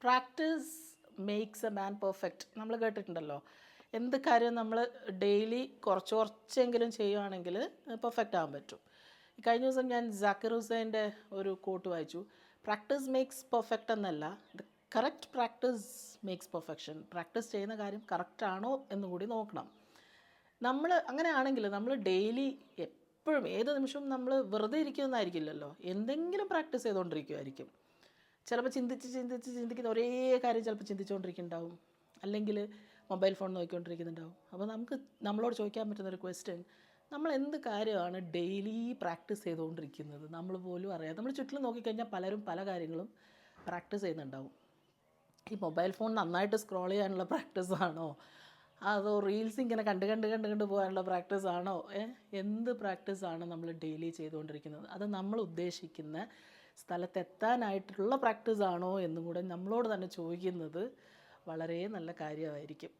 Practice makes a man perfect നമ്മൾ കേട്ടിട്ടുണ്ടല്ലോ. എന്ത് കാര്യം നമ്മൾ ഡെയിലി കുറച്ചെങ്കിലും ചെയ്യുകയാണെങ്കിൽ പെർഫെക്റ്റ് ആകാൻ പറ്റും. കഴിഞ്ഞ ദിവസം ഞാൻ ജാക്കിർ ഹുസൈൻ്റെ ഒരു കോട്ട് വായിച്ചു. പ്രാക്ടീസ് മേക്സ് പെർഫെക്റ്റ് എന്നല്ല, the correct practice makes perfection. Practice ചെയ്യുന്ന കാര്യം കറക്റ്റാണോ എന്നുകൂടി നോക്കണം. നമ്മൾ അങ്ങനെയാണെങ്കിൽ നമ്മൾ ഡെയിലി എപ്പോഴും ഏത് നിമിഷവും നമ്മൾ വെറുതെ ഇരിക്കുന്നതായിരിക്കില്ലല്ലോ, എന്തെങ്കിലും പ്രാക്ടീസ് ചെയ്തുകൊണ്ടിരിക്കുമായിരിക്കും. ചിലപ്പോൾ ചിന്തിക്കുന്ന ഒരേ കാര്യം ചിലപ്പോൾ ചിന്തിച്ചുകൊണ്ടിരിക്കുന്നുണ്ടാവും, അല്ലെങ്കിൽ മൊബൈൽ ഫോൺ നോക്കിക്കൊണ്ടിരിക്കുന്നുണ്ടാവും. അപ്പോൾ നമ്മളോട് ചോദിക്കാൻ പറ്റുന്നൊരു ക്വസ്റ്റ്യൻ, നമ്മൾ എന്ത് കാര്യമാണ് ഡെയിലി പ്രാക്ടീസ് ചെയ്തുകൊണ്ടിരിക്കുന്നത്? നമ്മൾ പോലും അറിയാം. നമ്മൾ ചുറ്റിലും നോക്കിക്കഴിഞ്ഞാൽ പലരും പല കാര്യങ്ങളും പ്രാക്ടീസ് ചെയ്യുന്നുണ്ടാവും. ഈ മൊബൈൽ ഫോൺ നന്നായിട്ട് സ്ക്രോൾ ചെയ്യാനുള്ള പ്രാക്ടീസാണോ, അതോ റീൽസ് ഇങ്ങനെ കണ്ട് പോകാനുള്ള പ്രാക്ടീസാണോ? എന്ത് പ്രാക്ടീസാണ് നമ്മൾ ഡെയിലി ചെയ്തുകൊണ്ടിരിക്കുന്നത്? അത് നമ്മൾ ഉദ്ദേശിക്കുന്ന സ്ഥലത്തെത്താനായിട്ടുള്ള പ്രാക്ടീസാണോ എന്നും കൂടെ നമ്മളോട് തന്നെ ചോദിക്കുന്നത് വളരെ നല്ല കാര്യമായിരിക്കും.